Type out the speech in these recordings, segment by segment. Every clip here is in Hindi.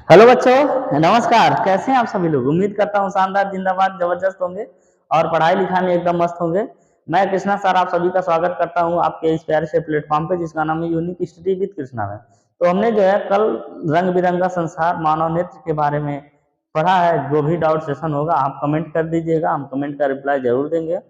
हेलो बच्चों, नमस्कार। कैसे हैं आप सभी लोग? उम्मीद करता हूँ शानदार, जिंदाबाद, जबरदस्त होंगे और पढ़ाई लिखाई में एकदम मस्त होंगे। मैं कृष्णा सर आप सभी का स्वागत करता हूँ आपके इस प्यारे से प्लेटफॉर्म पे जिसका नाम है यूनिक स्टडी विद कृष्णा में। तो हमने जो है कल रंग बिरंगा संसार मानव नेत्र के बारे में पढ़ा है। जो भी डाउट सेशन होगा आप कमेंट कर दीजिएगा, हम कमेंट का रिप्लाई जरूर देंगे।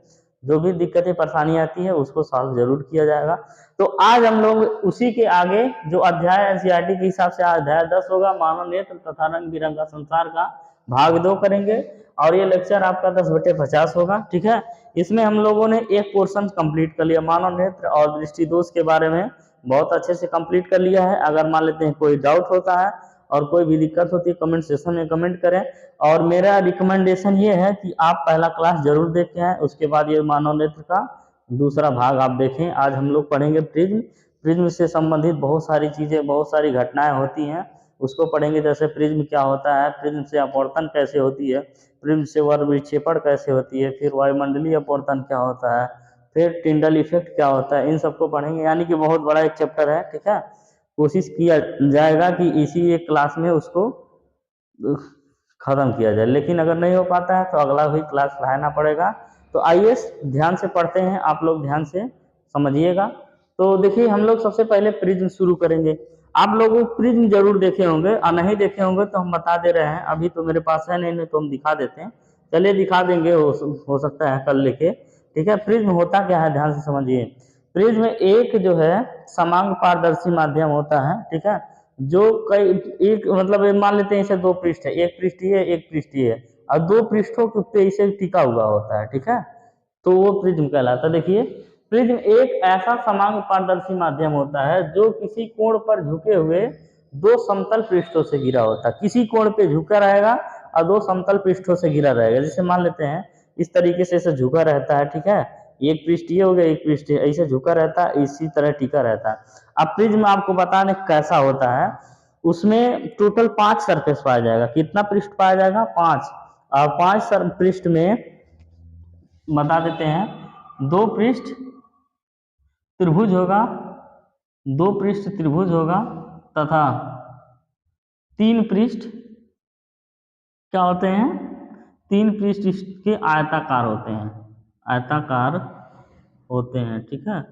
जो भी दिक्कतें परेशानी आती है उसको सॉल्व जरूर किया जाएगा। तो आज हम लोग उसी के आगे जो अध्याय एनसीईआरटी के हिसाब से अध्याय 10 होगा, मानव नेत्र तथा रंग बिरंगा संसार का भाग 2 करेंगे। और ये लेक्चर आपका 10/50 होगा। ठीक है, इसमें हम लोगों ने एक पोर्शन कंप्लीट कर लिया, मानव नेत्र और दृष्टि दोष के बारे में बहुत अच्छे से कंप्लीट कर लिया है। अगर मान लेते हैं कोई डाउट होता है और कोई भी दिक्कत होती है कमेंट सेक्शन में कमेंट करें। और मेरा रिकमेंडेशन ये है कि आप पहला क्लास जरूर देख के आए, उसके बाद ये मानव नेत्र का दूसरा भाग आप देखें। आज हम लोग पढ़ेंगे प्रिज्म। प्रिज्म से संबंधित बहुत सारी चीजें, बहुत सारी घटनाएं होती हैं, उसको पढ़ेंगे। जैसे प्रिज्म क्या होता है, प्रिज्म से अपवर्तन कैसे होती है, प्रिज्म से वर्ग विक्षेपण कैसे होती है, फिर वायुमंडलीय अपवर्तन क्या होता है, फिर टिंडल इफेक्ट क्या होता है, इन सबको पढ़ेंगे। यानी कि बहुत बड़ा एक चैप्टर है। ठीक है, कोशिश किया जाएगा कि इसी एक क्लास में उसको खत्म किया जाए, लेकिन अगर नहीं हो पाता है तो अगला हुई क्लास लाना पड़ेगा। तो आइए ध्यान से पढ़ते हैं, आप लोग ध्यान से समझिएगा। तो देखिए, हम लोग सबसे पहले प्रिज्म शुरू करेंगे। आप लोग प्रिज्म जरूर देखे होंगे, और नहीं देखे होंगे तो हम बता दे रहे हैं। अभी तो मेरे पास है नहीं तो हम दिखा देते हैं। चलिए दिखा देंगे, हो सकता है कल लेके। ठीक है, प्रिज्म होता क्या है ध्यान से समझिए। प्रिज्म एक जो है समांग पारदर्शी माध्यम होता है। ठीक है, जो कई एक मतलब मान लेते हैं इसे दो पृष्ठ है, एक पृष्ठ ये एक पृष्ठ ये है, और दो पृष्ठों के ऊपर इसे टिका हुआ होता है। ठीक है, तो वो प्रिज्म कहलाता है। देखिए, प्रिज्म एक ऐसा समांग पारदर्शी माध्यम होता है जो किसी कोण पर झुके हुए दो समतल पृष्ठों से घिरा होता है। किसी कोण पे झुका रहेगा और दो समतल पृष्ठों से घिरा रहेगा। जैसे मान लेते हैं इस तरीके से इसे झुका रहता है। ठीक है, एक पृष्ठ ये हो गया, एक पृष्ठ ऐसे झुका रहता है, इसी तरह टिका रहता है। अब प्रिज्म आपको बताने कैसा होता है। उसमें टोटल 5 सरफेस पाया जाएगा। कितना पृष्ठ पाया जाएगा? 5। और 5 पृष्ठ में बता देते हैं, दो पृष्ठ त्रिभुज होगा, दो पृष्ठ त्रिभुज होगा, तथा तीन पृष्ठ क्या होते हैं? तीन पृष्ठ इसके आयताकार होते हैं, आयताकार होते हैं। ठीक है,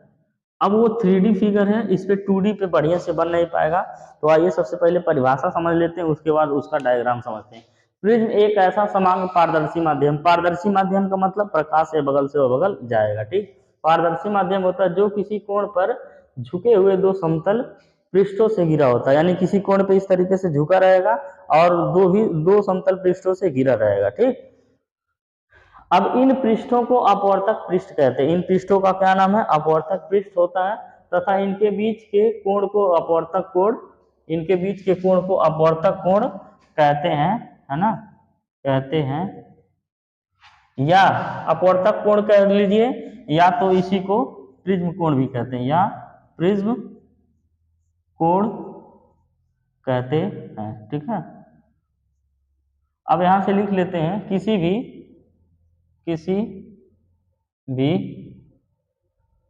अब वो 3D फिगर है, इस पे 2D पे बढ़िया से बन नहीं पाएगा। तो आइए सबसे पहले परिभाषा समझ लेते हैं, उसके बाद उसका डायग्राम समझते हैं। प्रिज्म एक ऐसा समांग पारदर्शी माध्यम, पारदर्शी माध्यम का मतलब प्रकाश से बगल से वो बगल जाएगा। ठीक, पारदर्शी माध्यम होता है जो किसी कोण पर झुके हुए दो समतल पृष्ठों से घिरा होता है। यानी किसी कोण पे इस तरीके से झुका रहेगा और दो समतल पृष्ठों से घिरा रहेगा। ठीक, अब इन पृष्ठों को अपवर्तक पृष्ठ कहते हैं। इन पृष्ठों का क्या नाम है? अपवर्तक पृष्ठ होता है। तथा इनके बीच के कोण को अपवर्तक कोण, इनके बीच के कोण को अपवर्तक कोण कहते हैं, है ना, कहते हैं। या अपवर्तक कोण कह लीजिए, या तो इसी को प्रिज्म कोण भी कहते हैं, या प्रिज्म कोण कहते हैं। ठीक है, अब यहां से लिख लेते हैं, किसी भी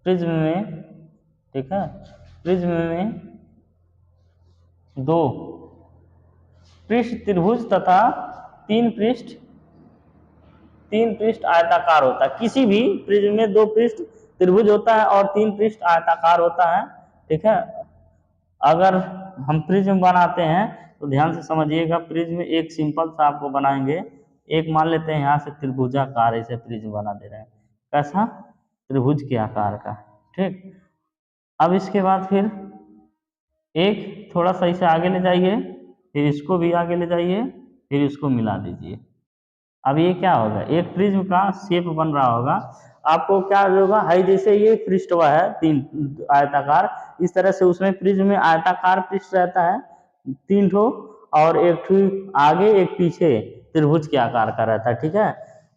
प्रिज्म में, ठीक है, प्रिज्म में दो पृष्ठ त्रिभुज तथा तीन पृष्ठ आयताकार होता है। किसी भी प्रिज्म में दो पृष्ठ त्रिभुज होता है और तीन पृष्ठ आयताकार होता है। ठीक है, अगर हम प्रिज्म बनाते हैं तो ध्यान से समझिएगा। प्रिज्म एक सिंपल सा आपको बनाएंगे, एक मान लेते हैं यहाँ से त्रिभुजाकार ऐसे प्रिज्म बना दे रहे हैं। कैसा? त्रिभुज के आकार का। ठीक, अब इसके बाद फिर एक थोड़ा सा इसे आगे ले जाइए, फिर इसको भी आगे ले जाइए, फिर इसको मिला दीजिए। अब ये क्या होगा? एक प्रिज्म का शेप बन रहा होगा। आपको क्या होगा, हाई जैसे ये पृष्ठ हुआ है तीन आयताकार, इस तरह से उसमें प्रिज्म में आयताकार पृष्ठ रहता है तीन ठो, और एक ठो आगे एक पीछे त्रिभुज के आकार का रहता है। ठीक है,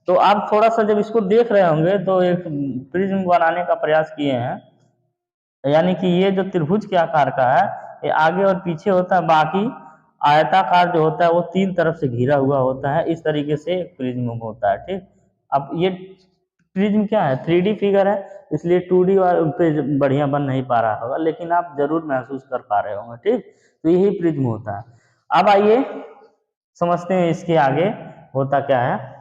तो आप थोड़ा सा जब इसको देख रहे होंगे तो एक प्रिज्म बनाने का प्रयास किए हैं। यानी कि ये जो त्रिभुज के आकार का है ये आगे और पीछे होता है, बाकी आयताकार जो होता है वो तीन तरफ से घिरा हुआ होता है। इस तरीके से प्रिज्म होता है। ठीक, अब ये प्रिज्म क्या है? 3D फिगर है, इसलिए 2D पे बढ़िया बन नहीं पा रहा होगा, लेकिन आप जरूर महसूस कर पा रहे होंगे। ठीक, तो यही प्रिज्म होता है। अब आइए समझते हैं इसके आगे होता क्या है।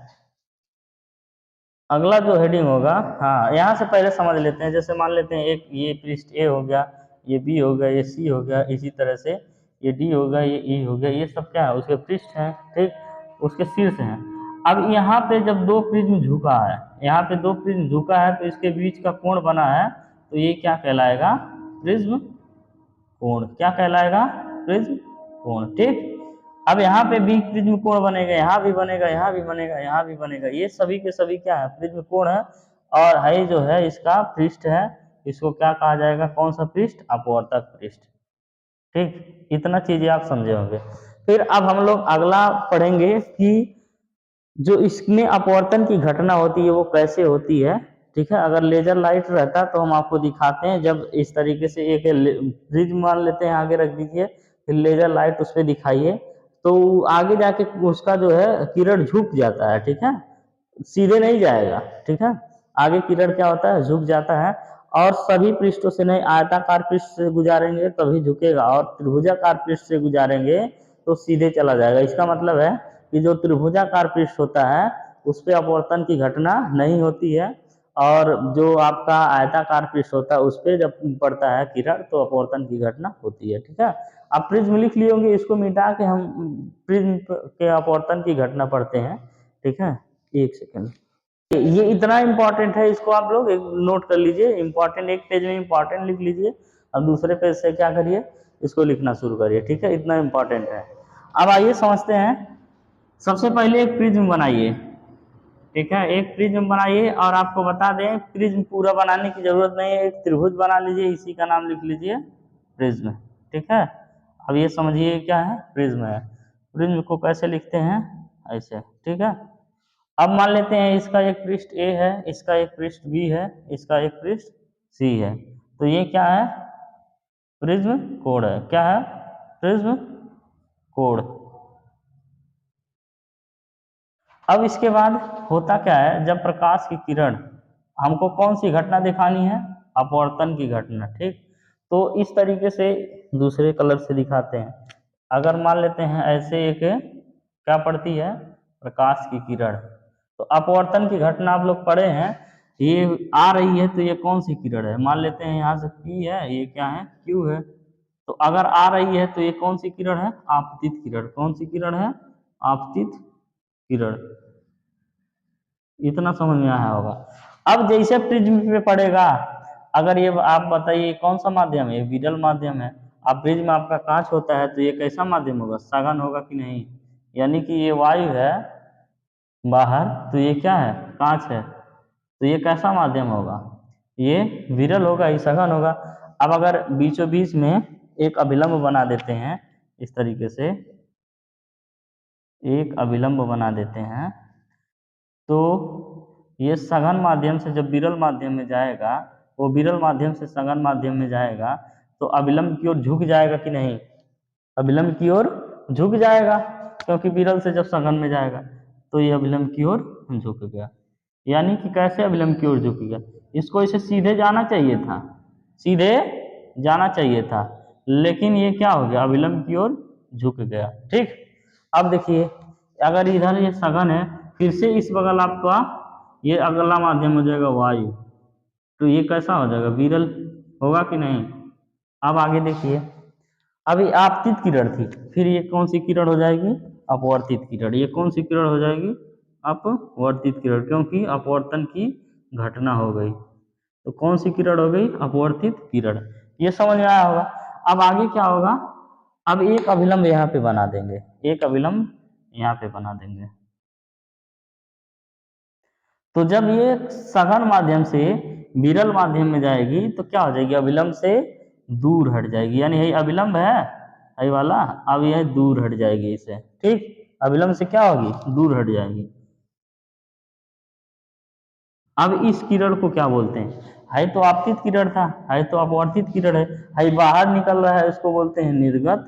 अगला जो हेडिंग होगा, हाँ यहाँ से पहले समझ लेते हैं। जैसे मान लेते हैं एक ये पृष्ठ ए हो गया, ये बी हो गया, ये सी हो गया, इसी तरह से ये डी हो गया, ये ई हो गया, ये सब क्या है उसके पृष्ठ हैं, ठीक, उसके शीर्ष हैं। अब यहाँ पे जब दो प्रिज्म झुका है, यहाँ पे दो प्रिज्म झुका है तो इसके बीच का कोण बना है, तो ये क्या कहलाएगा, प्रिज्म कोण। क्या कहलाएगा, प्रिज्म कोण, ठीक। अब यहाँ पे भी प्रिज्म कोण बनेगा, यहाँ भी बनेगा, यहाँ भी बनेगा, यहाँ भी बनेगा, ये सभी के सभी क्या है, प्रिज्म कोण है। और है जो है इसका पृष्ठ है, इसको क्या कहा जाएगा, कौन सा पृष्ठ, अपवर्तक पृष्ठ, ठीक। इतना चीजें आप समझे होंगे। फिर अब हम लोग अगला पढ़ेंगे कि जो इसमें अपवर्तन की घटना होती है वो कैसे होती है, ठीक है। अगर लेजर लाइट रहता तो हम आपको दिखाते हैं। जब इस तरीके से एक प्रिज्म मान लेते हैं, आगे रख दीजिए, फिर लेजर लाइट उस पर दिखाइए, तो आगे जाके उसका जो है किरण झुक जाता है, ठीक है, सीधे नहीं जाएगा, ठीक है। आगे किरण क्या होता है, झुक जाता है। और सभी पृष्ठों से नहीं, आयताकार पृष्ठ से गुजारेंगे तभी झुकेगा, और त्रिभुजाकार पृष्ठ से गुजारेंगे तो सीधे चला जाएगा। इसका मतलब है कि जो त्रिभुजाकार पृष्ठ होता है उस पर अपवर्तन की घटना नहीं होती है, और जो आपका आयताकार पृष्ठ होता है उस पर जब पड़ता है किरण तो अपवर्तन की घटना होती है, ठीक है। आप प्रिज्म लिख लिए होंगे, इसको मिटा के हम प्रिज्म के अपवर्तन की घटना पढ़ते हैं, ठीक है। एक सेकंड, ये इतना इंपॉर्टेंट है, इसको आप लोग एक नोट कर लीजिए। इंपॉर्टेंट एक पेज में इंपॉर्टेंट लिख लीजिए, और दूसरे पेज से क्या करिए, इसको लिखना शुरू करिए, ठीक है। इतना इंपॉर्टेंट है। अब आइए समझते हैं। सबसे पहले एक प्रिज्म बनाइए, ठीक है, एक प्रिज्म बनाइए। और आपको बता दें प्रिज्म पूरा बनाने की जरूरत नहीं है, एक त्रिभुज बना लीजिए, इसी का नाम लिख लीजिए प्रिज्म, ठीक है। अब ये समझिए क्या है, प्रिज्म है। प्रिज्म को कैसे लिखते हैं, ऐसे, ठीक है। अब मान लेते हैं इसका एक पृष्ठ ए है, इसका एक पृष्ठ बी है, इसका एक पृष्ठ सी है, तो ये क्या है, प्रिज्म कोण है। क्या है, प्रिज्म कोण। अब इसके बाद होता क्या है, जब प्रकाश की किरण, हमको कौन सी घटना दिखानी है, अपवर्तन की घटना, ठीक। तो इस तरीके से दूसरे कलर से दिखाते हैं। अगर मान लेते हैं ऐसे एक क्या पड़ती है, प्रकाश की किरण, तो अपवर्तन की घटना आप लोग पढ़े हैं, ये आ रही है तो ये कौन सी किरण है, मान लेते हैं यहाँ से P है, ये क्या है, Q है। तो अगर आ रही है तो ये कौन सी किरण है, आपतित किरण। कौन सी किरण है, आपतित किरण। इतना समझ में आया होगा। अब जैसे प्रिज्म पे पड़ेगा, अगर ये आप बताइए कौन सा माध्यम है, ये विरल माध्यम है। अब प्रिज्म आपका कांच होता है तो ये कैसा माध्यम होगा, सघन होगा कि नहीं, यानी कि ये वायु है बाहर, तो ये क्या है, कांच है, तो ये कैसा माध्यम होगा, ये विरल होगा, ये सघन होगा। अब अगर बीचों बीच में एक अभिलंब बना देते हैं, इस तरीके से एक अभिलंब बना देते हैं, तो ये सघन माध्यम से जब विरल माध्यम में जाएगा, वो विरल माध्यम से सघन माध्यम में जाएगा, तो अभिलंब की ओर झुक जाएगा कि नहीं, अभिलंब की ओर झुक जाएगा, क्योंकि विरल से जब सघन में जाएगा तो ये अभिलंब की ओर झुक गया। यानी कि कैसे अभिलंब की ओर झुक गया, इसको इसे सीधे जाना चाहिए था, सीधे जाना चाहिए था, लेकिन ये क्या हो गया, अभिलंब की ओर झुक गया, ठीक। अब देखिए अगर इधर ये सघन है, फिर से इस बगल आपका ये अगला माध्यम हो जाएगा वायु, तो ये कैसा हो जाएगा, विरल होगा कि नहीं। अब आगे देखिए, अभी आपतित किरण थी, फिर ये कौन सी किरण हो जाएगी, अपवर्तित किरण। ये कौन सी किरण हो जाएगी, अपवर्तित किरण, क्योंकि अपवर्तन की घटना हो गई, तो कौन सी किरण हो गई, अपवर्तित किरण। ये समझ में आया होगा। अब आगे क्या होगा, अब एक अभिलंब यहाँ पे बना देंगे, एक अभिलंब यहाँ पे बना देंगे, तो जब ये सघन माध्यम से विरल माध्यम में जाएगी तो क्या हो जाएगी, अभिलंब से दूर हट जाएगी, यानी यही अभिलंब है, यही वाला, अब यह दूर हट जाएगी इसे, ठीक। अभिलंब से क्या होगी, दूर हट जाएगी। अब इस किरण को क्या बोलते हैं, है तो आपतित किरण था, है तो अपवर्तित किरण है बाहर निकल रहा है, इसको बोलते हैं निर्गत,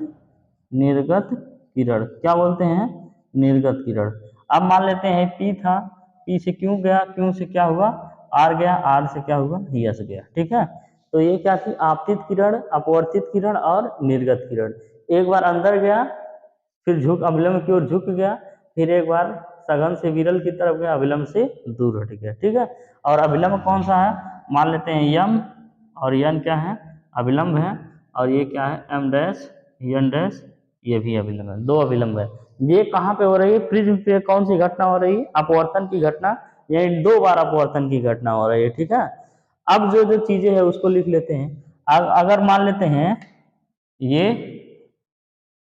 निर्गत किरण। क्या बोलते हैं, निर्गत किरण। अब मान लेते हैं पी था, पी से क्यों गया, क्यों से क्या हुआ, आर गया, आर से क्या हुआ, यस गया, ठीक है। तो ये क्या थी, आपतित किरण, अपवर्तित किरण और निर्गत किरण। एक बार अंदर गया फिर अविलंब की ओर झुक गया, फिर एक बार सघन से विरल की तरफ गया, अविलंब से दूर हट गया। ठीक है, और अविलंब कौन सा है, मान लेते हैं यम, और यन क्या है, अविलंब है, और ये क्या है, एम डैश यन डैश, ये भी अविलंब है, दो अविलंब है। ये कहाँ पे हो रही है, प्रिज्म पे कौन सी घटना हो रही है, अपवर्तन की घटना, यानी 2 बार अपवर्तन की घटना हो रही है। ठीक है, अब जो जो चीजें है उसको लिख लेते हैं। अगर मान लेते हैं ये,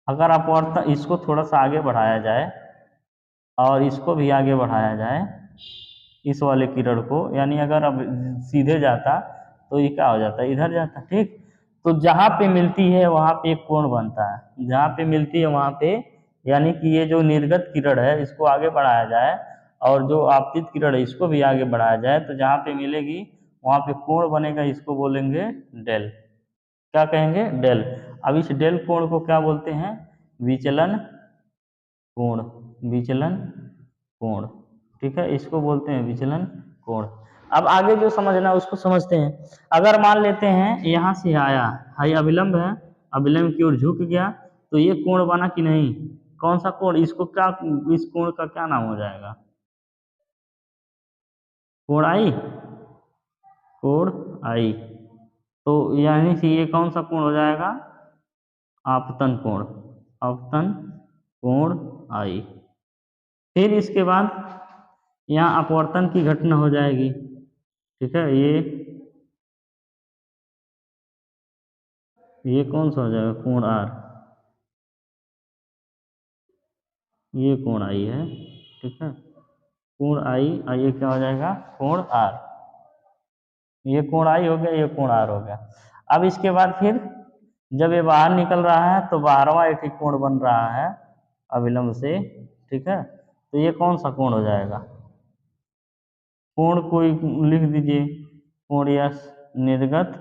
अगर अपवर्तन इसको थोड़ा सा आगे बढ़ाया जाए और इसको भी आगे बढ़ाया जाए, इस वाले किरण को, यानी अगर अब सीधे जाता तो ये क्या हो जाता है, इधर जाता। ठीक, तो जहाँ पे मिलती है वहाँ पे एक कोण बनता है, जहाँ पे मिलती है वहाँ पे, यानी कि ये जो निर्गत किरण है इसको आगे बढ़ाया जाए और जो आपतित किरण है इसको भी आगे बढ़ाया जाए, तो जहाँ पे मिलेगी वहाँ पे कोण बनेगा, इसको बोलेंगे डेल। क्या कहेंगे, डेल। अब इस डेल कोण को क्या बोलते हैं, विचलन कोण, विचलन कोण। ठीक है, इसको बोलते हैं विचलन कोण। अब आगे जो समझना है उसको समझते हैं। अगर मान लेते हैं यहाँ से आया, हाई अविलंब है, अविलंब की ओर झुक गया, तो ये कोण बना कि नहीं, कौन सा कोण, इसको क्या, इस कोण का क्या नाम हो जाएगा, कोण आई, कोण आई। तो यानी कि ये कौन सा कोण हो जाएगा, आपतन कोण, आपतन कोण आई। फिर इसके बाद यहाँ अपवर्तन की घटना हो जाएगी। ठीक है, ये कौन सा हो जाएगा, कोण आर, ये कोण आई है। ठीक है, कोण आई, और ये क्या हो जाएगा, कोण आर। ये कोण आई हो गया, ये कोण आर हो गया। अब इसके बाद फिर जब ये बाहर निकल रहा है तो बाहरवा एक ही कोण बन रहा है अविलंब से। ठीक है, तो ये कौन सा कोण हो जाएगा, कोण कोई लिख दीजिए, कोण यस, निर्गत,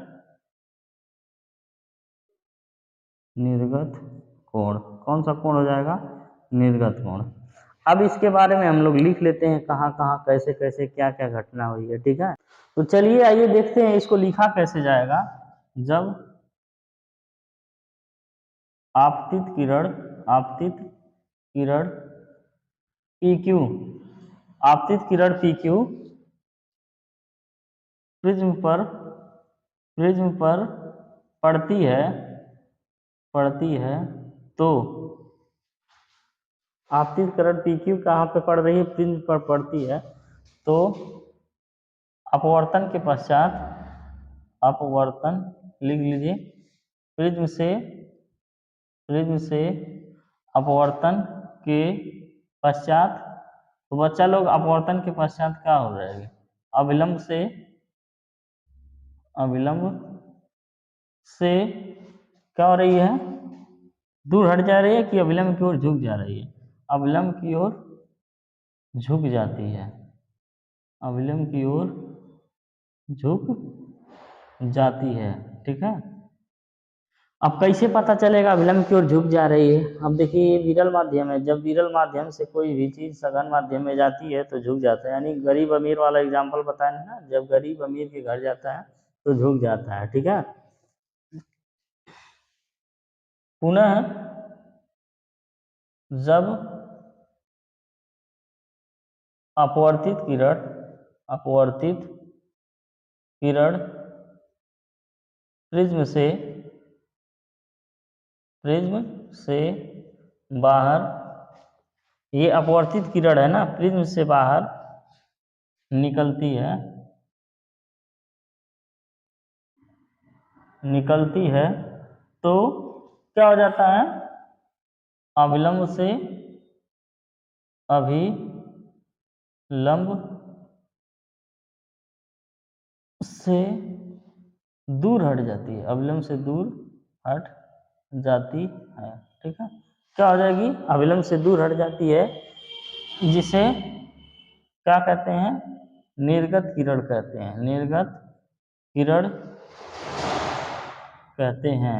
निर्गत कोण, कौन सा कोण हो जाएगा, निर्गत कोण। अब इसके बारे में हम लोग लिख लेते हैं, कहाँ कहाँ कैसे कैसे क्या क्या घटना हुई है। ठीक है, तो चलिए आइए देखते हैं इसको लिखा कैसे जाएगा। जब आपतित किरण, आपतित किरण पी क्यू, आपतित किरण पी क्यू प्रिज्म पर, प्रिज्म पर पड़ती है, पड़ती है, तो आपतित किरण पी क्यू कहाँ पे पड़ रही है, प्रिज्म पर पड़ती है, तो अपवर्तन के पश्चात, अपवर्तन लिख लीजिए, प्रिज्म से, प्रिज्म से अपवर्तन के पश्चात, तो बच्चा लोग अपवर्तन के पश्चात क्या हो जाएगी, अविलंब से, अविलंब से क्या हो रही है, दूर हट जा रही है कि अविलंब की ओर झुक जा रही है, अविलंब की ओर झुक जाती है, अविलंब की ओर झुक जाती है। ठीक है, अब कैसे पता चलेगा अविलंब की ओर झुक जा रही है, अब देखिए ये विरल माध्यम है, जब विरल माध्यम से कोई भी चीज सघन माध्यम में जाती है तो झुक जाता है, यानी गरीब अमीर वाला एग्जाम्पल बताए ना, जब गरीब अमीर के घर जाता है तो झुक जाता है। ठीक है, पुनः जब अपवर्तित किरण, अपवर्तित किरण प्रिज्म से, प्रिज्म से बाहर, ये अपवर्तित किरण है ना, प्रिज्म से बाहर निकलती है, निकलती है, तो क्या हो जाता है, अविलंब से, अभिलंब से दूर हट जाती है, अविलंब से दूर हट जाती है। ठीक है, क्या हो जाएगी, अविलंब से दूर हट जाती है, जिसे क्या कहते हैं, निर्गत किरण कहते हैं, निर्गत किरण कहते हैं,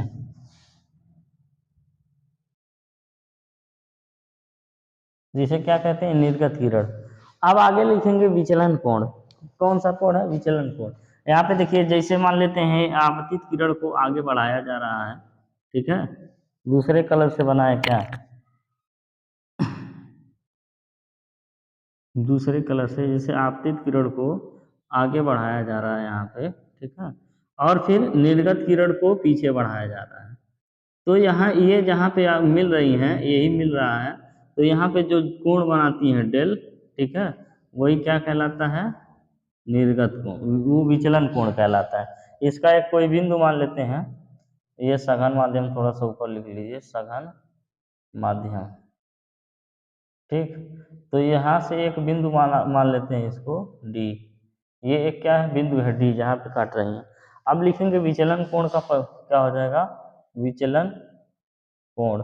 जिसे क्या कहते हैं, निर्गत किरण। अब आगे लिखेंगे विचलन कोण, कौन सा कोण है, विचलन कोण। यहाँ पे देखिए, जैसे मान लेते हैं आपतित किरण को आगे बढ़ाया जा रहा है, ठीक है, दूसरे कलर से बनाए क्या, दूसरे कलर से, जैसे आपतित किरण को आगे बढ़ाया जा रहा है यहाँ पे, ठीक है, और फिर निर्गत किरण को पीछे बढ़ाया जा रहा है। तो यहाँ ये जहाँ पे मिल रही हैं, यही मिल रहा है, तो यहाँ पे जो कोण बनाती हैं डेल, ठीक है, वही क्या कहलाता है, निर्गत कोण, वो विचलन कोण कहलाता है। इसका एक कोई बिंदु मान लेते हैं, ये सघन माध्यम, थोड़ा सा ऊपर लिख लीजिए, सघन माध्यम, ठीक। तो यहाँ से एक बिंदु मान लेते हैं इसको डी, ये एक क्या है, बिंदु है डी जहाँ पे काट रही है। अब लिखेंगे विचलन कोण का क्या हो जाएगा, विचलन कोण,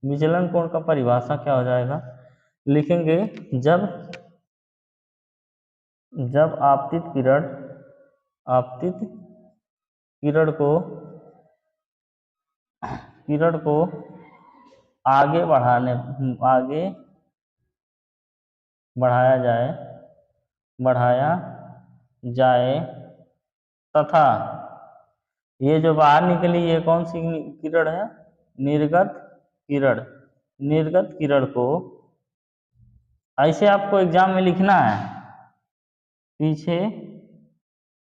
विचलन कोण का परिभाषा क्या हो जाएगा, लिखेंगे जब जब आपतित किरण को आगे बढ़ाया जाए तथा ये जो बाहर निकली, ये कौन सी किरण है, निर्गत किरण, निर्गत किरण को, ऐसे आपको एग्जाम में लिखना है, पीछे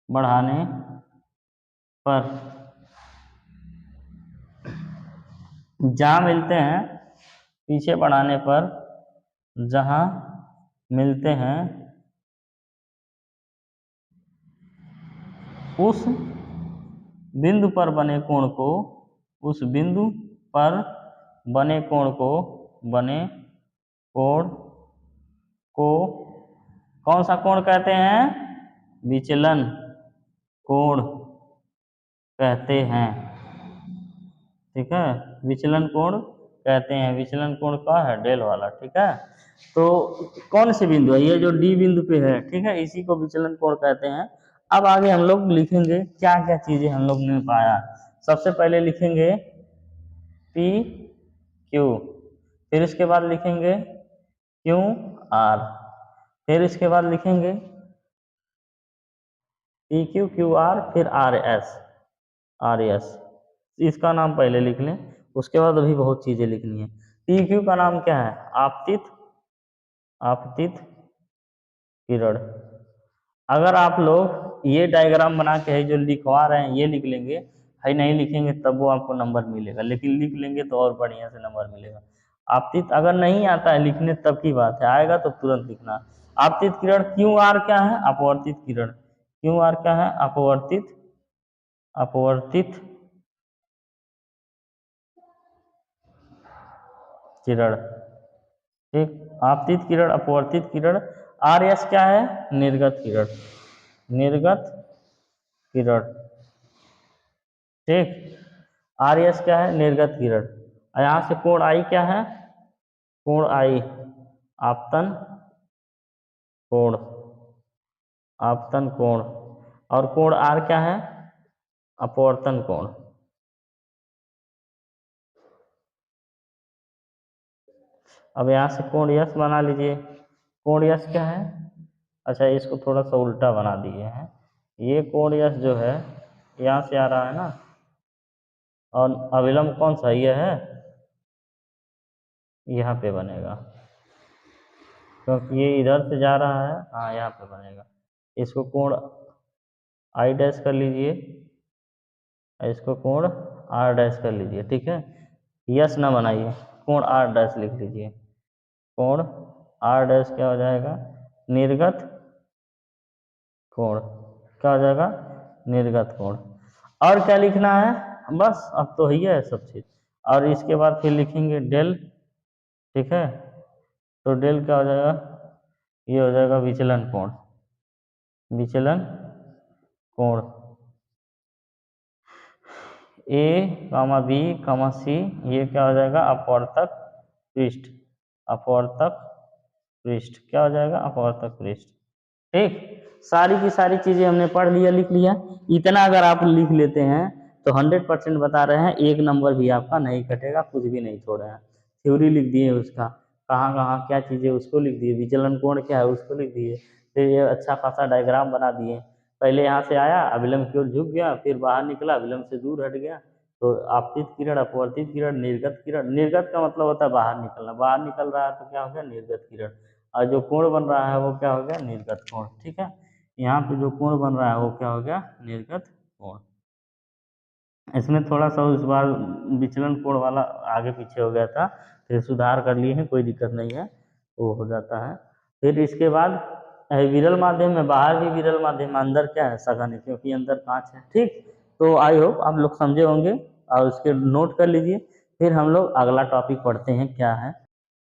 बढ़ाने पर, जहाँ मिलते हैं, पीछे बढ़ाने पर जहाँ मिलते हैं, उस बिंदु पर बने कोण को, उस बिंदु पर बने कोण को, बने कोण को कौन सा कोण कहते हैं, विचलन कोण कहते हैं, ठीक है, विचलन कोण कहते हैं, विचलन कोण का है डेल वाला, ठीक है। तो कौन से बिंदु है, ये जो डी बिंदु पे है, ठीक है, इसी को विचलन कोण कहते हैं। अब आगे हम लोग लिखेंगे क्या क्या चीजें हम लोग ने पाया। सबसे पहले लिखेंगे पी क्यू, फिर इसके बाद लिखेंगे क्यू आर, फिर इसके बाद लिखेंगे पी क्यू क्यू आर, फिर आर एस, इसका नाम पहले लिख लें, उसके बाद अभी बहुत चीजें लिखनी है। पी क्यू का नाम क्या है, आपतित किरण। अगर आप लोग ये डायग्राम बना के है जो लिखवा रहे हैं ये लिख लेंगे, है नहीं लिखेंगे तब वो आपको नंबर मिलेगा, लेकिन लिख लेंगे तो और बढ़िया से नंबर मिलेगा। आपतित अगर नहीं आता है लिखने तब की बात है, आएगा तो तुरंत लिखना। आपतित किरण, क्यू आर क्या है, अपवर्तित किरण, क्यू आर क्या है, अपवर्तित किरण, ठीक, आपतित किरण, अपवर्तित किरण। आर एस क्या है, निर्गत किरण, निर्गत किरण, ठीक, आर एस क्या है, निर्गत किरण। यहाँ से कोण आई क्या है, कोण आई आपतन कोण, आपतन कोण, और कोण आर क्या है, अपवर्तन कोण। अब यहाँ से कोण यस बना लीजिए, कोण यस क्या है, अच्छा इसको थोड़ा सा उल्टा बना दिए हैं, ये कोण यस जो है यहाँ से आ रहा है ना, और अविलंब कौन सा ये है, यहाँ पे बनेगा, क्योंकि ये इधर से जा रहा है, हाँ यहाँ पे बनेगा। इसको कोण आई डैश कर लीजिए, इसको कोण आर डैश कर लीजिए, ठीक है, यस ना बनाइए, कोण आर डैश लिख लीजिए, कोण आर डैश क्या हो जाएगा, निर्गत कोण, क्या हो जाएगा, निर्गत कोण। और क्या लिखना है, बस अब तो ही है सब चीज। और इसके बाद फिर लिखेंगे डेल, ठीक है, तो डेल क्या हो जाएगा, ये हो जाएगा विचलन कोण, विचलन कोण, ए कामा बी कामा सी, ये क्या हो जाएगा, अपवर्तक पृष्ठ, अपवर्तक पृष्ठ, क्या हो जाएगा, अपवर्तक पृष्ठ, ठीक। सारी की सारी चीजें हमने पढ़ लिया, लिख लिया। इतना अगर आप लिख लेते हैं तो 100% बता रहे हैं, एक नंबर भी आपका नहीं कटेगा, कुछ भी नहीं छोड़ा है। थ्योरी लिख दिए उसका, कहाँ कहाँ क्या चीज़ें उसको लिख दिए, विचलन कोण क्या है उसको लिख दिए, फिर ये अच्छा खासा डायग्राम बना दिए। पहले यहाँ से आया, अविलंब की ओर झुक गया, फिर बाहर निकला, अविलंब से दूर हट गया। तो आपतित किरण, अपवर्तित किरण, निर्गत किरण, निर्गत का मतलब होता है बाहर निकलना, बाहर निकल रहा है तो क्या हो गया, निर्गत किरण। और जो कोण बन रहा है वो क्या हो गया, निर्गत कोण। ठीक है, यहाँ पे जो कोण बन रहा है वो क्या हो गया, निर्गत कोण। इसमें थोड़ा सा इस बार विचलन कोण वाला आगे पीछे हो गया था, फिर सुधार कर लिए हैं, कोई दिक्कत नहीं है, वो हो जाता है। फिर इसके बाद विरल माध्यम में, बाहर भी विरल माध्यम, अंदर क्या है, सघन है, क्योंकि अंदर कांच है। ठीक, तो आई होप आप लोग समझे होंगे और उसके नोट कर लीजिए। फिर हम लोग अगला टॉपिक पढ़ते हैं, क्या है,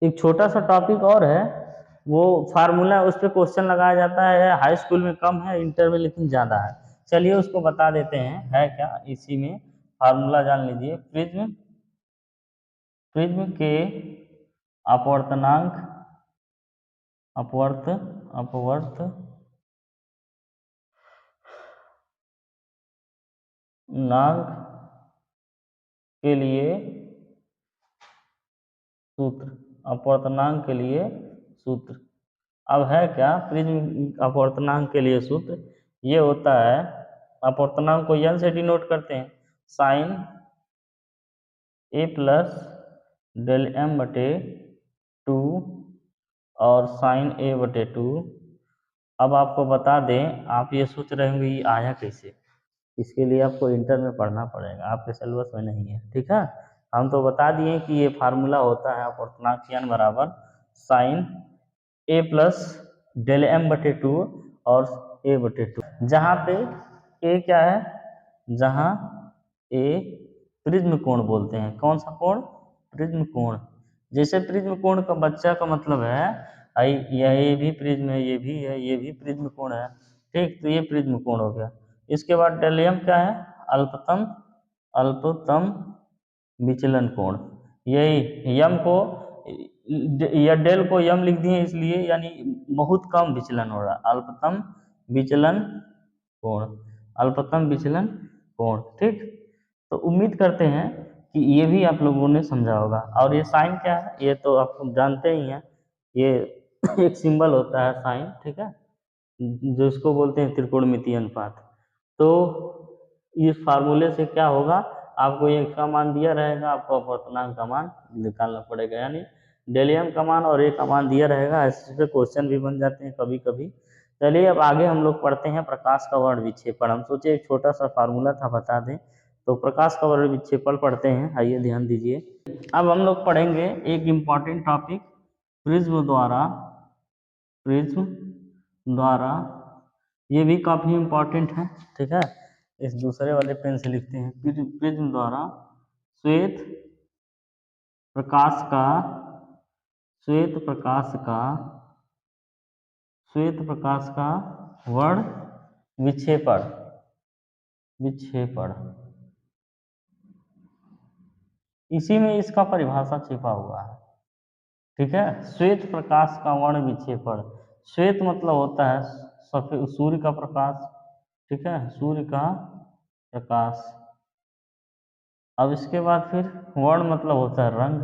एक छोटा सा टॉपिक और है, वो फार्मूला, उस पर क्वेश्चन लगाया जाता है, हाई स्कूल में कम है, इंटर में लेकिन ज़्यादा है। चलिए उसको बता देते हैं, है क्या इसी में, फार्मूला जान लीजिए। प्रिज्म प्रिज्म के अपवर्तनांक अपवर्तनांक के लिए सूत्र, अपवर्तनांक के लिए सूत्र। अब है क्या, प्रिज्म अपवर्तनांक के लिए सूत्र ये होता है, अपवर्तनांक को n से डिनोट करते हैं, sine a plus del m बटे 2 और साइन a बटे 2। अब आपको बता दें, आप ये सोच रहे होंगे ये आया कैसे, इसके लिए आपको इंटर में पढ़ना पड़ेगा, आपके सिलेबस में नहीं है। ठीक है, हम तो बता दिए कि ये फार्मूला होता है अपवर्तनांक n बराबर sine a plus del m बटे 2 और a बटे 2, जहाँ पे a क्या है, जहाँ a प्रिज्म कोण बोलते हैं। कौन सा कोण, प्रिज्म कोण। जैसे प्रिज्म कोण का बच्चा का मतलब है, ये भी प्रिज्म है, ये भी है, ये भी प्रिज्म कोण है। ठीक, तो ये प्रिज्म कोण हो गया। इसके बाद डेल m क्या है, अल्पतम अल्पतम विचलन कोण। यही यम को या डेल को यम लिख दिए इसलिए, यानी बहुत कम विचलन हो रहा, अल्पतम विचलन कोण, अल्पतम विचलन कोण। ठीक, तो उम्मीद करते हैं कि ये भी आप लोगों ने समझा होगा। और ये साइन क्या है, ये तो आप जानते ही हैं, ये एक सिंबल होता है साइन। ठीक है, जो इसको बोलते हैं त्रिकोणमितीय अनुपात। तो इस फार्मूले से क्या होगा, आपको एक का मान दिया रहेगा, आपको अपवर्तनांक का मान निकालना पड़ेगा, यानी डेलियम का मान और एक का मान दिया रहेगा। ऐसे पे क्वेश्चन भी बन जाते हैं कभी कभी। चलिए अब आगे हम लोग पढ़ते हैं प्रकाश का वर्ण विक्षेपण। हम सोचे एक छोटा सा फार्मूला था बता दें, तो प्रकाश का वर्ण विक्षेपण पढ़ते हैं, आइए ध्यान दीजिए। अब हम लोग पढ़ेंगे एक इम्पॉर्टेंट टॉपिक, प्रिज्म द्वारा, ये भी काफ़ी इम्पॉर्टेंट है। ठीक है, इस दूसरे वाले पेन से लिखते हैं, प्रिज्म द्वारा श्वेत प्रकाश का श्वेत प्रकाश का वर्ण विक्षेपण इसी में इसका परिभाषा छिपा हुआ है। ठीक है, श्वेत प्रकाश का वर्ण विक्षेपण, श्वेत मतलब होता है सफेद, सूर्य का प्रकाश। ठीक है, सूर्य का प्रकाश। अब इसके बाद फिर वर्ण मतलब होता है रंग,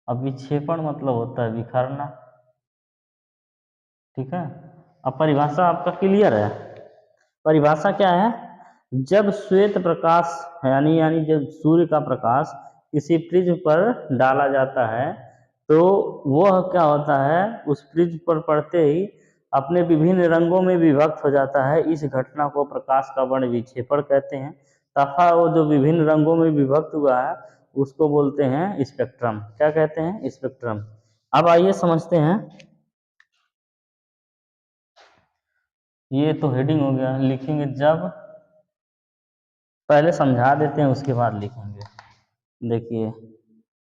अब विक्षेपण मतलब होता है बिखरना। ठीक है, अब परिभाषा आपका क्लियर है। परिभाषा क्या है, जब श्वेत प्रकाश यानी जब सूर्य का प्रकाश किसी प्रिज्म पर डाला जाता है, तो वह क्या होता है, उस प्रिज्म पर पड़ते ही अपने विभिन्न रंगों में विभक्त हो जाता है। इस घटना को प्रकाश का वर्ण विक्षेपण कहते हैं, तथा वो जो विभिन्न रंगों में विभक्त हुआ है उसको बोलते हैं स्पेक्ट्रम। क्या कहते हैं, स्पेक्ट्रम। अब आइए समझते हैं, ये तो हेडिंग हो गया, लिखेंगे जब, पहले समझा देते हैं उसके बाद लिखेंगे। देखिए,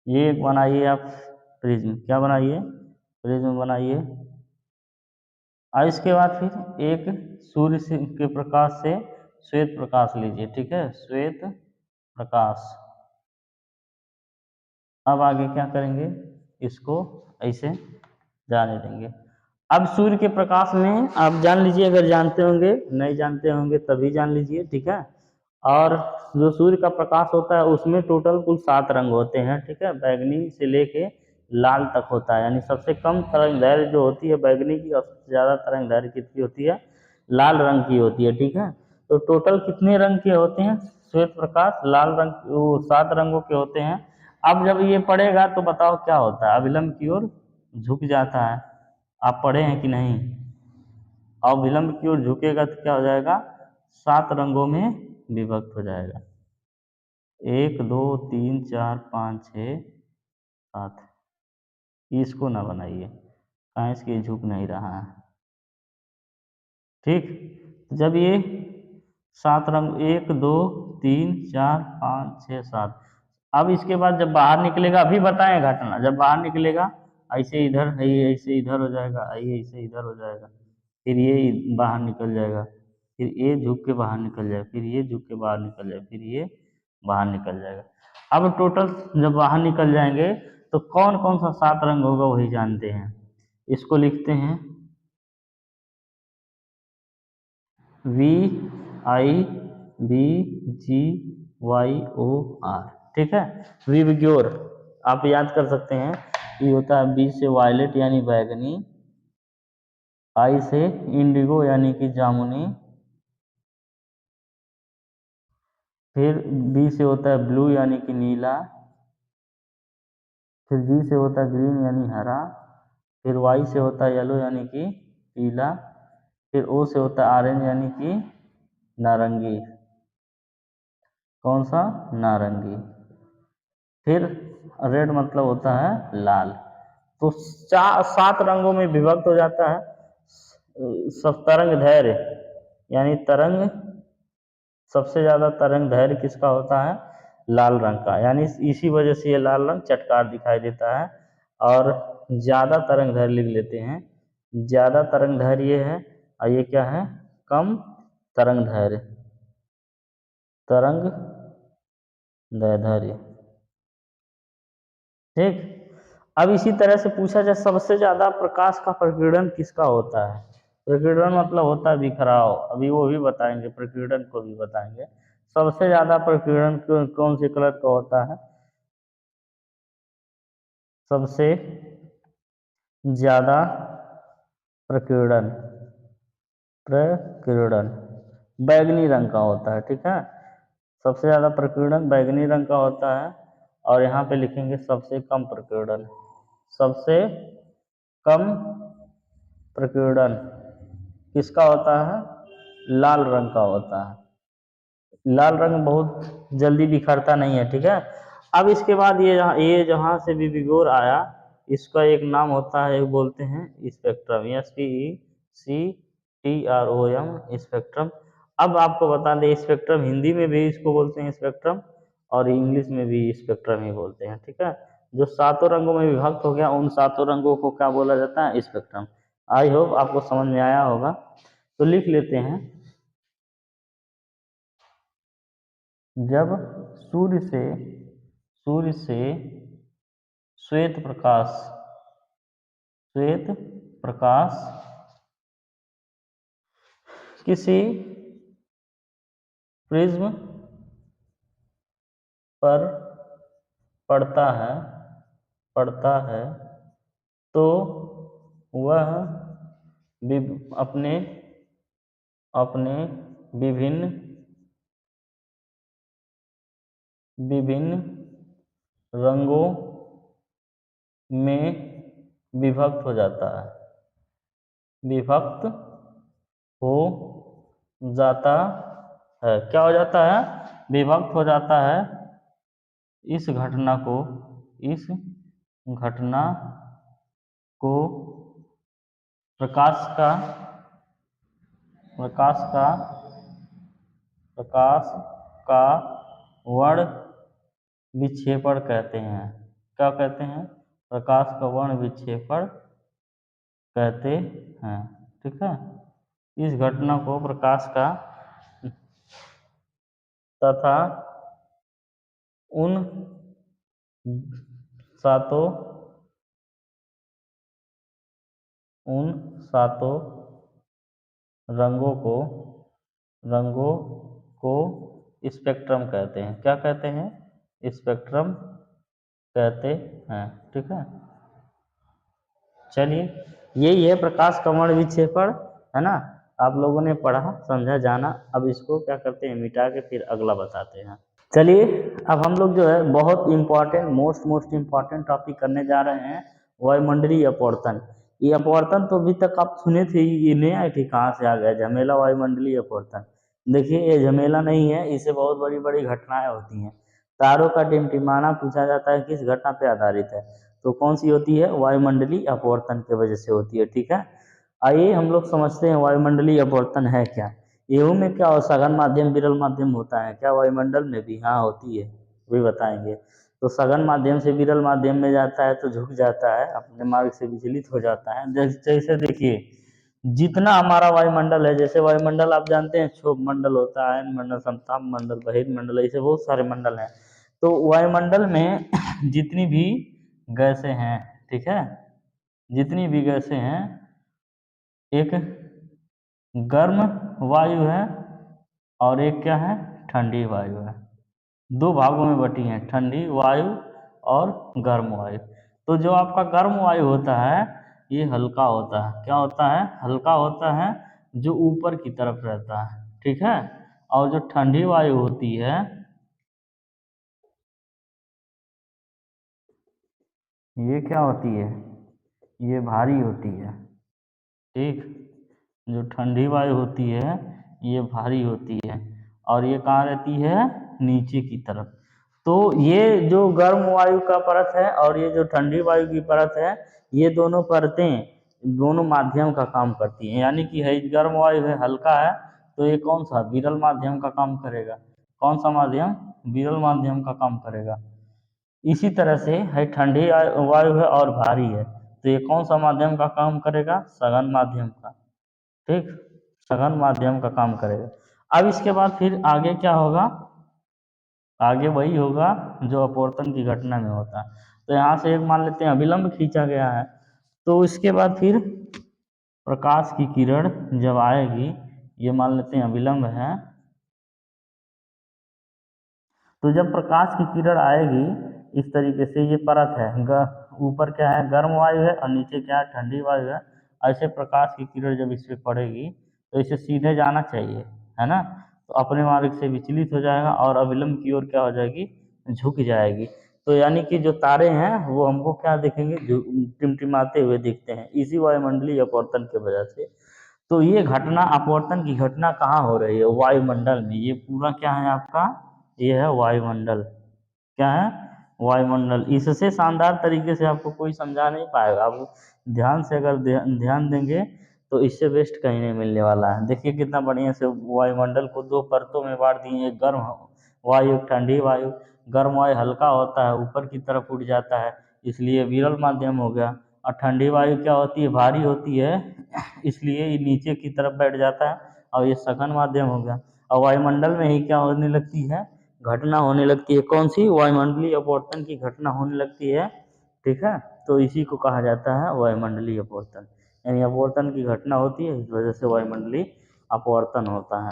ये एक बनाइए आप प्रिज्म, क्या बनाइए, प्रिज्म बनाइए। और इसके बाद फिर एक सूर्य के प्रकाश से श्वेत प्रकाश लीजिए। ठीक है, श्वेत प्रकाश। अब आगे क्या करेंगे, इसको ऐसे जाने देंगे। अब सूर्य के प्रकाश में आप जान लीजिए, अगर जानते होंगे, नहीं जानते होंगे तभी जान लीजिए। ठीक है, और जो सूर्य का प्रकाश होता है उसमें टोटल कुल 7 रंग होते हैं। ठीक है, बैगनी से लेके लाल तक होता है, यानी सबसे कम तरंग दैर्घ्य जो होती है बैगनी की, और सबसे ज़्यादा तरंग दैर्घ्य कितनी होती है, लाल रंग की होती है। ठीक है, तो टोटल कितने रंग के होते हैं, श्वेत प्रकाश लाल रंग, वो 7 रंगों के होते हैं। अब जब ये पड़ेगा तो बताओ क्या होता है, अभिलंब की ओर झुक जाता है। आप पढ़े हैं कि नहीं? अविलंब की ओर झुकेगा तो क्या हो जाएगा? 7 रंगों में विभक्त हो जाएगा। 1 2 3 4 5 6 7। इसको ना बनाइए, कहाँ इसके झुक नहीं रहा है। ठीक, जब ये 7 रंग 1 2 3 4 5 6 7, अब इसके बाद जब बाहर निकलेगा, अभी बताएं घटना, जब बाहर निकलेगा ऐसे इधर है, ऐसे इधर हो जाएगा, ऐसे इधर हो जाएगा, फिर ये बाहर निकल जाएगा, फिर ये झुक के बाहर निकल जाएगा, फिर ये झुक के बाहर निकल जाएगा, फिर ये बाहर निकल जाएगा। अब टोटल जब बाहर निकल जाएंगे तो कौन कौन सा 7 रंग होगा वही जानते हैं। इसको लिखते हैं VIBGYOR, ठीक है, विबग्योर। आप याद कर सकते हैं, ये होता है बी से वायलेट यानी बैगनी, आई से इंडिगो यानी कि जामुनी, फिर बी से होता है ब्लू यानी कि नीला, फिर जी से होता है ग्रीन यानी हरा, फिर वाई से होता है येलो यानी कि पीला, फिर ओ से होता है ऑरेंज यानी कि नारंगी। कौन सा? नारंगी। फिर रेड मतलब होता है लाल। तो 7 रंगों में विभक्त हो जाता है। सब तरंग धैर्य यानी तरंग, सबसे ज्यादा तरंग धैर्य किसका होता है? लाल रंग का, यानी इसी वजह से ये लाल रंग चटकार दिखाई देता है। और ज्यादा तरंग धैर्य लिख लेते हैं, ज्यादा तरंग धैर्य ये है, और ये क्या है? कम तरंग धैर्य, तरंग दैर्ध्य। ठीक, अब इसी तरह से पूछा जाए सबसे ज्यादा प्रकाश का प्रकीर्णन किसका होता है? प्रकीर्णन मतलब होता है बिखराव, अभी वो भी बताएंगे, प्रकीर्णन को भी बताएंगे। सबसे ज्यादा प्रकीर्णन कौन से कलर का होता है? सबसे ज्यादा प्रकीर्णन प्रकीर्णन बैगनी रंग का होता है, ठीक है, सबसे ज्यादा प्रकीर्णन बैगनी रंग का होता है। और यहाँ पे लिखेंगे सबसे कम प्रकीर्णन, सबसे कम प्रकीर्णन किसका होता है? लाल रंग का होता है। लाल रंग बहुत जल्दी बिखरता नहीं है, ठीक है। अब इसके बाद ये जहाँ से भी विगोर आया, इसका एक नाम होता है, बोलते हैं स्पेक्ट्रम, SPECTROM, स्पेक्ट्रम। अब आपको बता दें, स्पेक्ट्रम हिंदी में भी इसको बोलते हैं स्पेक्ट्रम, और इंग्लिश में भी स्पेक्ट्रम ही बोलते हैं, ठीक है। जो 7 रंगों में विभक्त हो गया, उन 7 रंगों को क्या बोला जाता है? स्पेक्ट्रम। आई होप आपको समझ में आया होगा। तो लिख लेते हैं, जब सूर्य से श्वेत प्रकाश किसी प्रिज्म पर पड़ता है तो वह अपने अपने विभिन्न विभिन्न रंगों में विभक्त हो जाता है, विभक्त हो जाता है। क्या हो जाता है? विभक्त हो जाता है। इस घटना को प्रकाश का प्रकाश का प्रकाश का वर्ण विक्षेपण कहते हैं। क्या कहते हैं? प्रकाश का वर्ण विक्षेपण कहते हैं, ठीक है। इस घटना को प्रकाश का तथा उन सातों रंगों को स्पेक्ट्रम कहते हैं। क्या कहते हैं? स्पेक्ट्रम कहते हैं, ठीक है। चलिए, यही है प्रकाश का वर्ण विक्षेपण, है ना। आप लोगों ने पढ़ा, समझा, जाना। अब इसको क्या करते हैं? मिटा के फिर अगला बताते हैं। चलिए, अब हम लोग जो है बहुत इंपॉर्टेंट मोस्ट इम्पॉर्टेंट टॉपिक करने जा रहे हैं, वायुमंडलीय अपवर्तन। ये अपवर्तन तो अभी तक आप सुने थे, ये नया है कि कहाँ से आ गया झमेला वायुमंडलीय अपवर्तन। देखिए ये झमेला नहीं है, इससे बहुत बड़ी बड़ी घटनाएं होती हैं। तारों का टिमटिमाना पूछा जाता है किस घटना पे आधारित है, तो कौन सी होती है, वायुमंडलीय अपवर्तन की वजह से होती है। ठीक है, आइए हम लोग समझते हैं वायुमंडलीय अपवर्तन है क्या। एहू में क्या हो, सघन माध्यम विरल माध्यम होता है क्या वायुमंडल में भी, हाँ होती है, वही बताएंगे। तो सघन माध्यम से विरल माध्यम में जाता है तो झुक जाता है, अपने मार्ग से विचलित हो जाता है। जैसे देखिए जितना हमारा वायुमंडल है, जैसे वायुमंडल आप जानते हैं क्षोभ मंडल होता है, मंडल, समताप मंडल, बहिर्मंडल, ऐसे बहुत सारे मंडल हैं। तो वायुमंडल में जितनी भी गैसें हैं, ठीक है, जितनी भी गैसें हैं, एक गर्म वायु है और एक क्या है, ठंडी वायु है। दो भागों में बटी हैं, ठंडी वायु और गर्म वायु। तो जो आपका गर्म वायु होता है ये हल्का होता है, क्या होता है, हल्का होता है, जो ऊपर की तरफ रहता है। ठीक है, और जो ठंडी वायु होती है ये क्या होती है, ये भारी होती है। ठीक, जो ठंडी वायु होती है ये भारी होती है और ये कहाँ रहती है, नीचे की तरफ। तो ये जो गर्म वायु का परत है और ये जो ठंडी वायु की परत है, ये दोनों परतें दोनों माध्यम का काम करती हैं। यानी कि है गर्म वायु है, हल्का है, तो ये कौन सा, विरल माध्यम का काम करेगा। कौन सा माध्यम, विरल माध्यम का काम करेगा। इसी तरह से है ठंडी वायु है और भारी है, तो ये कौन सा माध्यम का काम करेगा, सघन माध्यम का। ठीक, सघन माध्यम का काम करेगा। अब इसके बाद फिर आगे क्या होगा, आगे वही होगा जो अपवर्तन की घटना में होता है। तो यहाँ से एक मान लेते हैं अविलंब खींचा गया है, तो इसके बाद फिर प्रकाश की किरण जब आएगी, ये मान लेते हैं अविलंब है, तो जब प्रकाश की किरण आएगी इस तरीके से, ये परत है, ऊपर क्या है, गर्म वायु है और नीचे क्या है, ठंडी वायु है। ऐसे प्रकाश की किरण जब इस पर पड़ेगी तो इसे सीधे जाना चाहिए, है ना, तो अपने मार्ग से विचलित हो जाएगा और अविलंब की ओर क्या हो जाएगी, झुक जाएगी। तो यानी कि जो तारे हैं वो हमको क्या दिखेंगे, टिमटिमाते हुए दिखते हैं, इसी वायुमंडलीय अपवर्तन की वजह से। तो ये घटना, अपवर्तन की घटना कहाँ हो रही है, वायुमंडल में। ये पूरा क्या है आपका, ये है वायुमंडल। क्या है, वायुमंडल। इससे शानदार तरीके से आपको कोई समझा नहीं पाएगा। आप ध्यान से अगर ध्यान देंगे तो इससे बेस्ट कहीं नहीं मिलने वाला है। देखिए कितना बढ़िया से वायुमंडल को दो परतों में बांट दिए, एक गर्म वायु, एक ठंडी वायु। गर्म वायु हल्का होता है, ऊपर की तरफ उड़ जाता है, इसलिए विरल माध्यम हो गया। और ठंडी वायु क्या होती है, भारी होती है, इसलिए ये नीचे की तरफ बैठ जाता है और ये सघन माध्यम हो गया। और वायुमंडल में ही क्या होने लगती है, घटना होने लगती है, कौन सी, वायुमंडलीय अपवर्तन की घटना होने लगती है। ठीक है, तो इसी को कहा जाता है वायुमंडलीय अपवर्तन। यानी अपवर्तन की घटना होती है, इस वजह से वायुमंडलीय अपवर्तन होता है।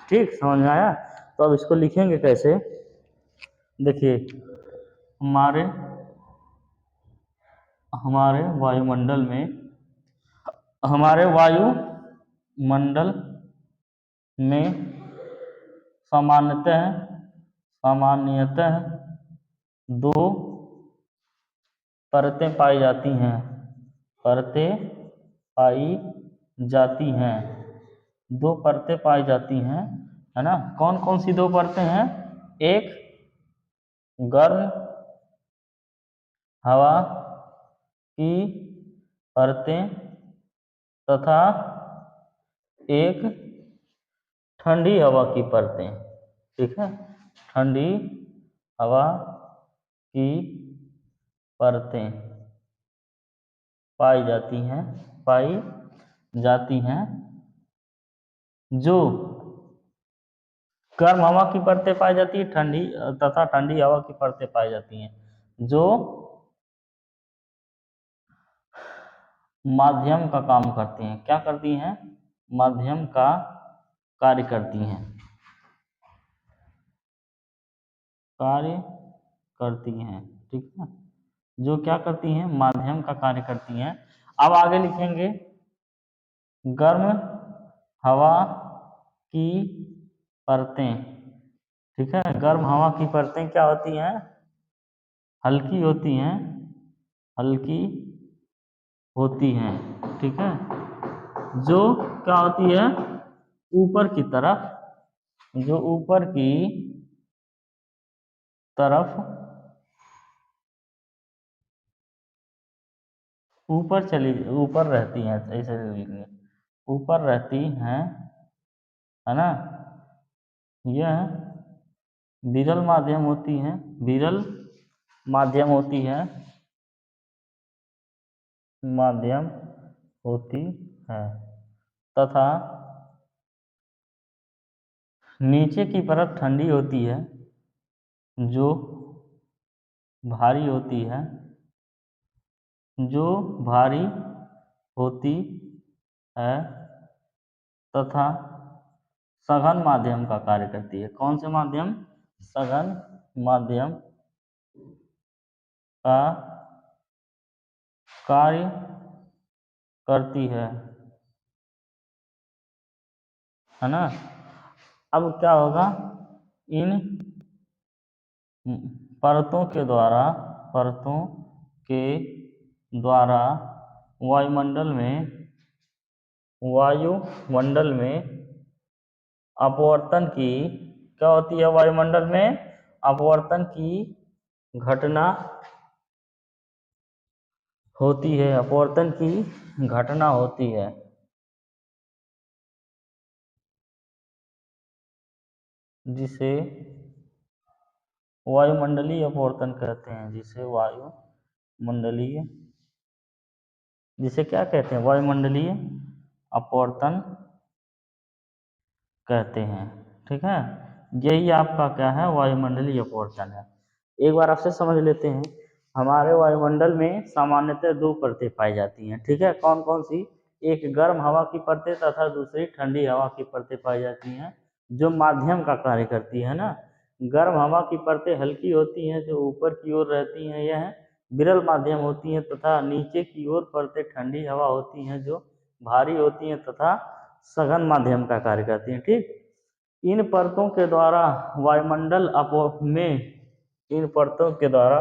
ठीक, समझ में आया। तो अब इसको लिखेंगे कैसे, देखिए हमारे हमारे वायुमंडल में, हमारे वायुमंडल में सामान्यतः सामान्यतः दो परतें पाई जाती हैं, परतें पाई जाती हैं, दो परतें पाई जाती हैं, है ना। कौन कौन सी दो परतें हैं, एक गर्म हवा की परतें तथा एक ठंडी हवा की परतें। ठीक है, ठंडी हवा की परतें पाई जाती हैं, पाई जाती हैं। जो गर्म हवा की परतें पाई जाती है, ठंडी तथा ठंडी हवा की परतें पाई जाती हैं, जो माध्यम का काम करती हैं। क्या करती हैं, माध्यम का कार्य करती हैं, कार्य करती हैं। ठीक है, जो क्या करती हैं, माध्यम का कार्य करती हैं। अब आगे लिखेंगे, गर्म हवा की परतें। ठीक है, गर्म हवा की परतें क्या होती हैं, हल्की होती हैं, हल्की होती हैं, ठीक है, जो क्या होती है, ऊपर की तरफ, जो ऊपर की तरफ ऊपर रहती हैं, ऐसे लिखेंगे, ऊपर रहती हैं, है ना, यह विरल माध्यम होती है, विरल माध्यम होती है, माध्यम होती है, तथा नीचे की परत ठंडी होती है, जो भारी होती है, जो भारी होती है, तथा सघन माध्यम का कार्य करती है। कौन से माध्यम? सघन माध्यम का कार्य करती है ना। अब क्या होगा, इन परतों के द्वारा वायुमंडल में अपवर्तन की, क्या होती है, वायुमंडल में अपवर्तन की घटना होती है, अपवर्तन की घटना होती है, जिसे वायुमंडलीय अपवर्तन कहते हैं, जिसे क्या कहते हैं, वायुमंडलीय अपवर्तन कहते हैं, ठीक है। यही आपका क्या है, वायुमंडलीय अपवर्तन है। एक बार आपसे समझ लेते हैं, हमारे वायुमंडल में सामान्यतः दो परतें पाई जाती हैं, ठीक है। कौन कौन सी? एक गर्म हवा की परतें तथा दूसरी ठंडी हवा की परतें पाई जाती हैं, जो माध्यम का कार्य करती है ना। गर्म हवा की परतें हल्की होती हैं, जो ऊपर की ओर रहती हैं, यह विरल माध्यम होती हैं, तथा नीचे की ओर परतें ठंडी हवा होती हैं, जो भारी होती हैं तथा सघन माध्यम का कार्य करती हैं, ठीक। इन परतों के द्वारा वायुमंडल में इन परतों के द्वारा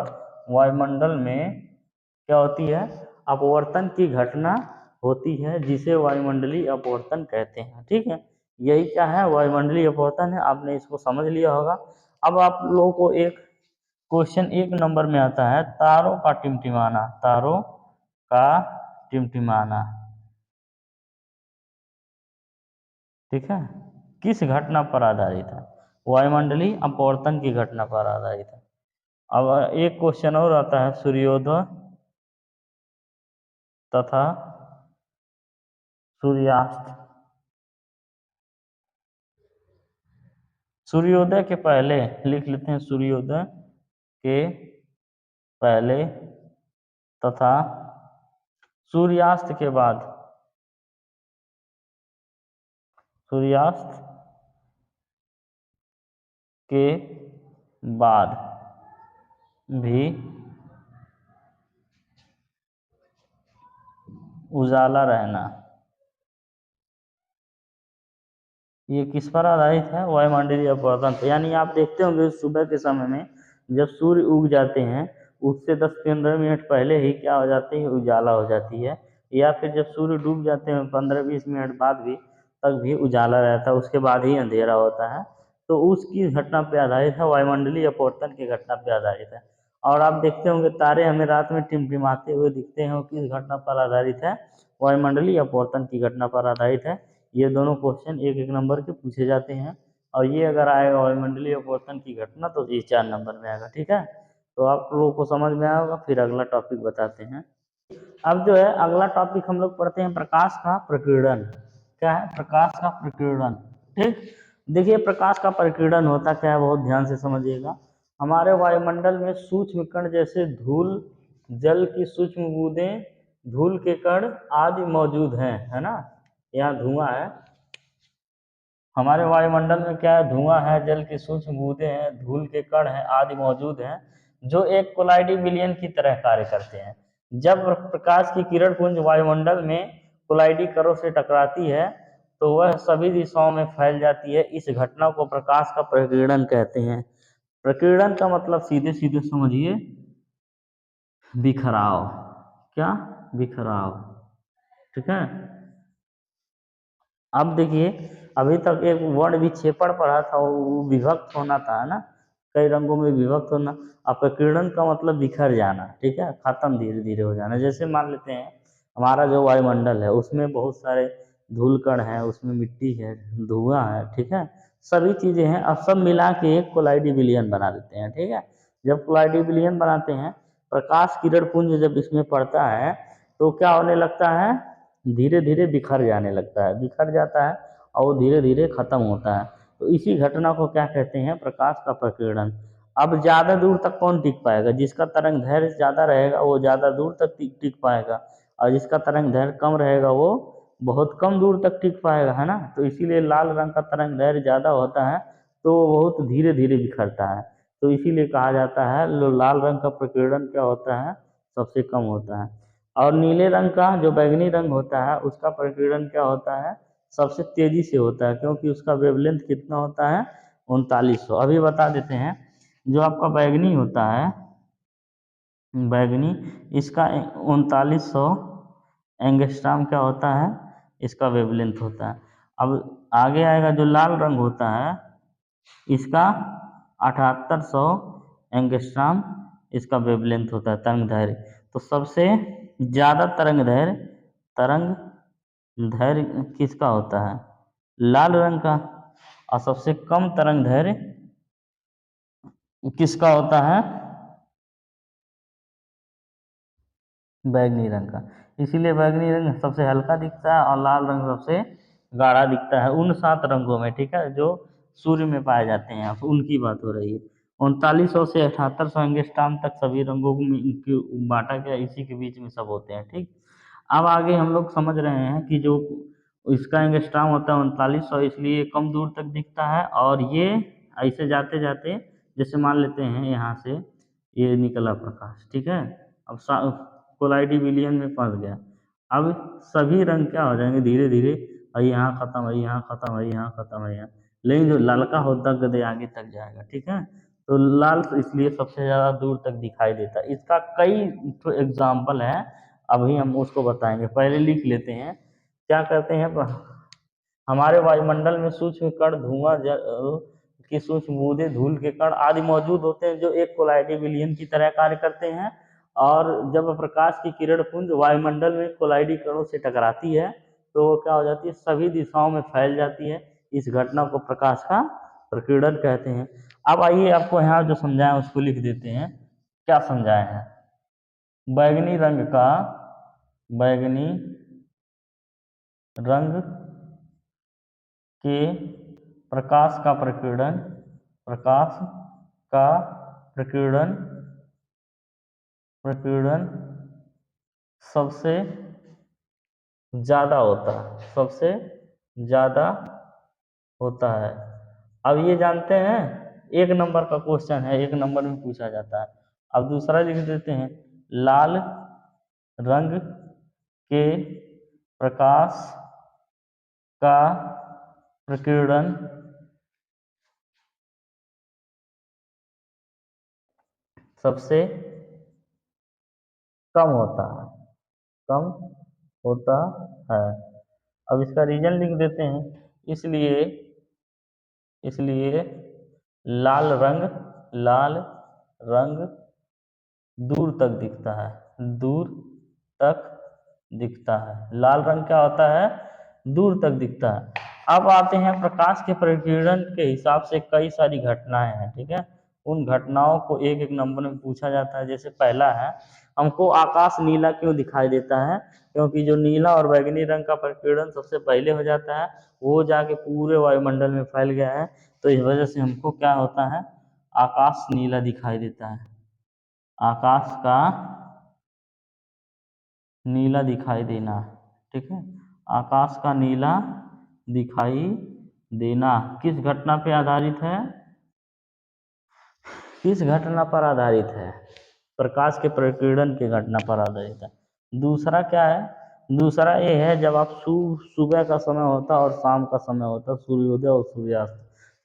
वायुमंडल में क्या होती है, अपवर्तन की घटना होती है, जिसे वायुमंडलीय अपवर्तन कहते हैं, ठीक है। यही क्या है, वायुमंडलीय अपवर्तन है। आपने इसको समझ लिया होगा। अब आप लोगों को एक क्वेश्चन 1 नंबर में आता है, तारों का टिमटिमाना, तारों का टिमटिमाना, ठीक है, किस घटना पर आधारित है? वायुमंडलीय अपवर्तन की घटना पर आधारित है। अब एक क्वेश्चन और आता है, सूर्योदय तथा सूर्यास्त, सूर्योदय के पहले लिख लेते हैं, सूर्योदय के पहले तथा सूर्यास्त के बाद, सूर्यास्त के बाद भी उजाला रहना, ये किस पर आधारित है? वायुमंडलीय अपवर्तन पर। यानी आप देखते होंगे सुबह के समय में जब सूर्य उग जाते हैं, उससे 10-15 मिनट पहले ही क्या हो जाती है, उजाला हो जाती है, या फिर जब सूर्य डूब जाते हैं 15-20 मिनट बाद भी, तक भी उजाला रहता है, उसके बाद ही अंधेरा होता है। तो उसकी घटना पर आधारित है, वायुमंडलीय अपवर्तन की घटना पर आधारित है। और आप देखते होंगे तारे हमें रात में टिमटिमाते हुए दिखते हैं, वो किस घटना पर आधारित है? वायुमंडलीय अपवर्तन की घटना पर आधारित है। ये दोनों क्वेश्चन 1-1 नंबर के पूछे जाते हैं, और ये अगर आएगा वायुमंडलीय अपवर्तन की घटना, तो ये 4 नंबर में आएगा, ठीक है। तो आप लोगों को समझ में आया होगा। फिर अगला टॉपिक बताते हैं। अब जो है अगला टॉपिक हम लोग पढ़ते हैं, प्रकाश का प्रकीर्णन। क्या है? प्रकाश का प्रकीर्णन, ठीक। देखिए प्रकाश का प्रकीर्णन होता क्या है, बहुत ध्यान से समझिएगा। हमारे वायुमंडल में सूक्ष्म कण जैसे धूल, जल की सूक्ष्म बूंदें, धूल के कण आदि मौजूद हैं, है ना। यहाँ धुआं है, हमारे वायुमंडल में क्या है, धुआं है, जल की सूक्ष्म बूंदें हैं, धूल के कण हैं, आदि मौजूद हैं, जो एक कोलाइडी विलयन की तरह कार्य करते हैं। जब प्रकाश की किरण पुंज वायुमंडल में कोलाइडी कणों से टकराती है, तो वह सभी दिशाओं में फैल जाती है। इस घटना को प्रकाश का प्रकीर्णन कहते हैं। प्रकीर्णन का मतलब सीधे सीधे समझिए, बिखराव। क्या? बिखराव। ठीक है। अब देखिए, अभी तक एक वर्ण विक्षेपण पढ़ा था, वो विभक्त होना था ना, कई रंगों में विभक्त होना। अब प्रकीर्णन का मतलब बिखर जाना, ठीक है, खत्म, धीरे धीरे हो जाना। जैसे मान लेते हैं हमारा जो वायुमंडल है उसमें बहुत सारे धूल कण है, उसमें मिट्टी है, धुआं है, ठीक है, सभी चीजें हैं। अब सब मिला के एक कोलाइडी विलयन बना देते हैं, ठीक है। जब कोलाइडी विलयन बनाते हैं, प्रकाश किरण पुंज जब इसमें पड़ता है तो क्या होने लगता है, धीरे धीरे बिखर जाने लगता है, बिखर जाता है और वो धीरे धीरे खत्म होता है। तो इसी घटना को क्या कहते हैं, प्रकाश का प्रकीर्णन। अब ज़्यादा दूर तक कौन टिक पाएगा, जिसका तरंग दैर्घ्य ज़्यादा रहेगा वो ज़्यादा दूर तक टिक पाएगा, और जिसका तरंग दैर्घ्य कम रहेगा वो बहुत कम दूर तक टिक पाएगा, है ना। तो इसीलिए लाल रंग का तरंग दैर्घ्य ज़्यादा होता है तो वो बहुत धीरे धीरे बिखरता है। तो इसीलिए कहा जाता है लाल रंग का प्रकीर्णन क्या होता है, सबसे कम होता है। और नीले रंग का, जो बैंगनी रंग होता है, उसका प्रकीर्णन क्या होता है, सबसे तेजी से होता है, क्योंकि उसका वेवलेंथ कितना होता है, 3900। अभी बता देते हैं, जो आपका बैंगनी होता है, बैंगनी, इसका 3900 एंगस्ट्रॉम क्या होता है, इसका वेवलेंथ होता है। अब आगे आएगा जो लाल रंग होता है, इसका 7800 एंगस्ट्रॉम इसका वेवलेंथ होता है, तरंग दैर्घ्य। तो सबसे ज़्यादा तरंग दैर्घ्य किसका होता है, लाल रंग का। और सबसे कम तरंग दैर्घ्य किसका होता है, बैंगनी रंग का। इसीलिए बैंगनी रंग सबसे हल्का दिखता है और लाल रंग सबसे गाढ़ा दिखता है उन 7 रंगों में, ठीक है, जो सूर्य में पाए जाते हैं। यहाँ उनकी बात हो रही है। 3900 से 7800 एंगस्ट्रॉम तक सभी रंगों को बांटा गया, इसी के बीच में सब होते हैं, ठीक। अब आगे हम लोग समझ रहे हैं कि जो इसका एंगस्ट्रॉम होता है 3900, इसलिए कम दूर तक दिखता है। और ये ऐसे जाते जाते, जैसे मान लेते हैं यहाँ से ये निकला प्रकाश, ठीक है, अब कोलाइडी विलियन में फंस गया। अब सभी रंग क्या हो जाएंगे, धीरे धीरे, और यहाँ खत्म है, यहाँ खत्म है, यहाँ खत्म है, यहाँ, लेकिन जो ललका होता गदे आगे तक जाएगा, ठीक है। तो लाल इसलिए सबसे ज़्यादा दूर तक दिखाई देता है। इसका कई तो एग्जाम्पल है, अभी हम उसको बताएंगे, पहले लिख लेते हैं। क्या करते हैं, हमारे वायुमंडल में सूक्ष्म कण, धुआं की सूक्ष्म बूंदें, धूल के कण आदि मौजूद होते हैं, जो एक कोलाइडी विलयन की तरह कार्य करते हैं। और जब प्रकाश की किरण पुंज वायुमंडल में कोलाइडी कणों से टकराती है तो वो क्या हो जाती है, सभी दिशाओं में फैल जाती है। इस घटना को प्रकाश का प्रकीर्णन कहते हैं। अब आइए आपको यहाँ जो समझाया उसको लिख देते हैं। क्या समझाए हैं, बैंगनी रंग का, बैंगनी रंग के प्रकाश का प्रकीर्णन, प्रकाश का प्रकीर्णन, प्रकीर्णन सबसे ज़्यादा होता है, सबसे ज़्यादा होता है। अब ये जानते हैं, एक नंबर का क्वेश्चन है, एक नंबर में पूछा जाता है। अब दूसरा लिख देते हैं, लाल रंग के प्रकाश का प्रकीर्णन सबसे कम होता है, कम होता है। अब इसका रीजन लिख देते हैं, इसलिए इसलिए लाल रंग, लाल रंग दूर तक दिखता है, दूर तक दिखता है। लाल रंग क्या होता है, दूर तक दिखता है। अब आते हैं प्रकाश के प्रकीर्णन के हिसाब से कई सारी घटनाएं हैं, ठीक है। उन घटनाओं को एक एक नंबर में पूछा जाता है। जैसे पहला है, हमको आकाश नीला क्यों दिखाई देता है, क्योंकि जो नीला और बैंगनी रंग का प्रकीर्णन सबसे पहले हो जाता है, वो जाके पूरे वायुमंडल में फैल गया है। तो इस वजह से हमको क्या होता है, आकाश नीला दिखाई देता है। आकाश का नीला दिखाई देना, ठीक है, आकाश का नीला दिखाई देना किस घटना पे आधारित है, किस घटना पर आधारित है, प्रकाश के प्रकीर्णन की घटना पर आधारित है। दूसरा क्या है, दूसरा ये है, जब आप सुबह का समय होता है और शाम का समय होता है, सूर्योदय और सूर्यास्त,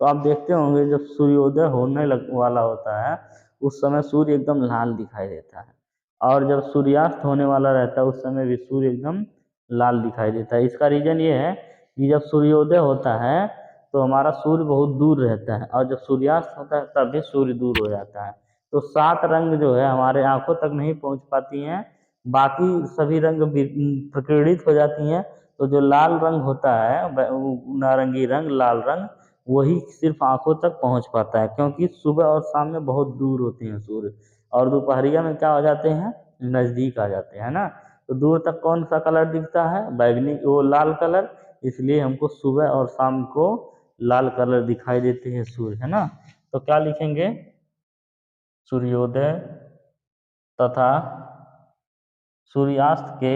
तो आप देखते होंगे जब सूर्योदय होने वाला होता है उस समय सूर्य एकदम लाल दिखाई देता है। और जब सूर्यास्त होने वाला रहता है उस समय भी सूर्य एकदम लाल दिखाई देता है। इसका रीज़न ये है कि जब सूर्योदय होता है तो हमारा सूर्य बहुत दूर रहता है, और जब सूर्यास्त होता है तब भी सूर्य दूर हो जाता है। तो 7 रंग जो है हमारे आँखों तक नहीं पहुँच पाती हैं, बाकी सभी रंग प्रकीर्णित हो जाती हैं। तो जो लाल रंग होता है नारंगी रंग, लाल रंग, वही सिर्फ आँखों तक पहुँच पाता है, क्योंकि सुबह और शाम में बहुत दूर होते हैं सूर्य, और दोपहरिया में क्या हो जाते हैं, नज़दीक आ जाते हैं ना। तो दूर तक कौन सा कलर दिखता है, बैगनी, वो लाल कलर, इसलिए हमको सुबह और शाम को लाल कलर दिखाई देते हैं सूर्य, है ना। तो क्या लिखेंगे, सूर्योदय तथा सूर्यास्त के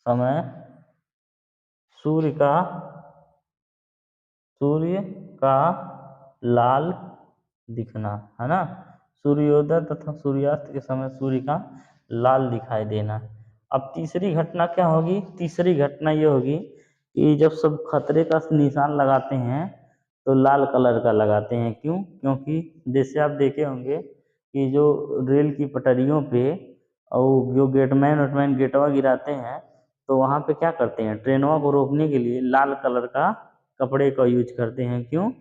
समय सूर्य का लाल दिखना, है ना। सूर्योदय तथा सूर्यास्त के समय सूर्य का लाल दिखाई देना। अब तीसरी घटना क्या होगी, तीसरी घटना ये होगी कि जब सब खतरे का निशान लगाते हैं तो लाल कलर का लगाते हैं। क्यों? क्योंकि जैसे आप देखे होंगे कि जो रेल की पटरियों पे और जो गेटमैन वेटमैन गेटवा गिराते हैं, तो वहाँ पे क्या करते हैं, ट्रेनों को रोकने के लिए लाल कलर का कपड़े का यूज करते हैं। क्यों?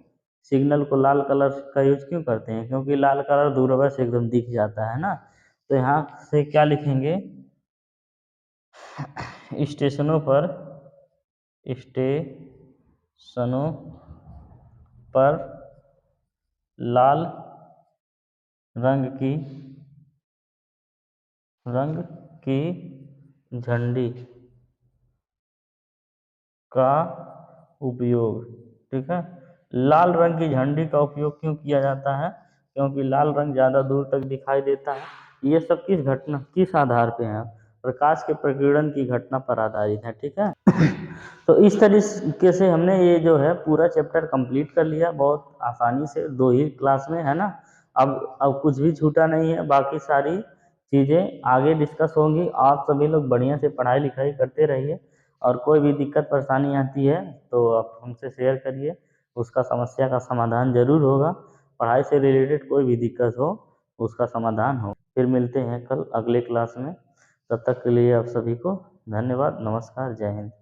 सिग्नल को लाल कलर का यूज क्यों करते हैं? क्योंकि लाल कलर दूरवर से एकदम दिख जाता है ना। तो यहाँ से क्या लिखेंगे, स्टेशनों पर लाल रंग की झंडी का उपयोग, ठीक है। लाल रंग की झंडी का उपयोग क्यों किया जाता है? क्योंकि लाल रंग ज़्यादा दूर तक दिखाई देता है। ये सब किस आधार पे है? प्रकाश के प्रकीर्णन की घटना पर आधारित है, ठीक है। तो इस तरीके से हमने ये जो है पूरा चैप्टर कंप्लीट कर लिया बहुत आसानी से, 2 ही क्लास में, है ना। अब कुछ भी छूटा नहीं है, बाकी सारी चीज़ें आगे डिस्कस होंगी। आप सभी लोग बढ़िया से पढ़ाई लिखाई करते रहिए, और कोई भी दिक्कत परेशानी आती है तो आप हमसे शेयर करिए, उसका समस्या का समाधान ज़रूर होगा। पढ़ाई से रिलेटेड कोई भी दिक्कत हो उसका समाधान हो। फिर मिलते हैं कल अगले क्लास में, तब तक के लिए आप सभी को धन्यवाद, नमस्कार, जय हिंद।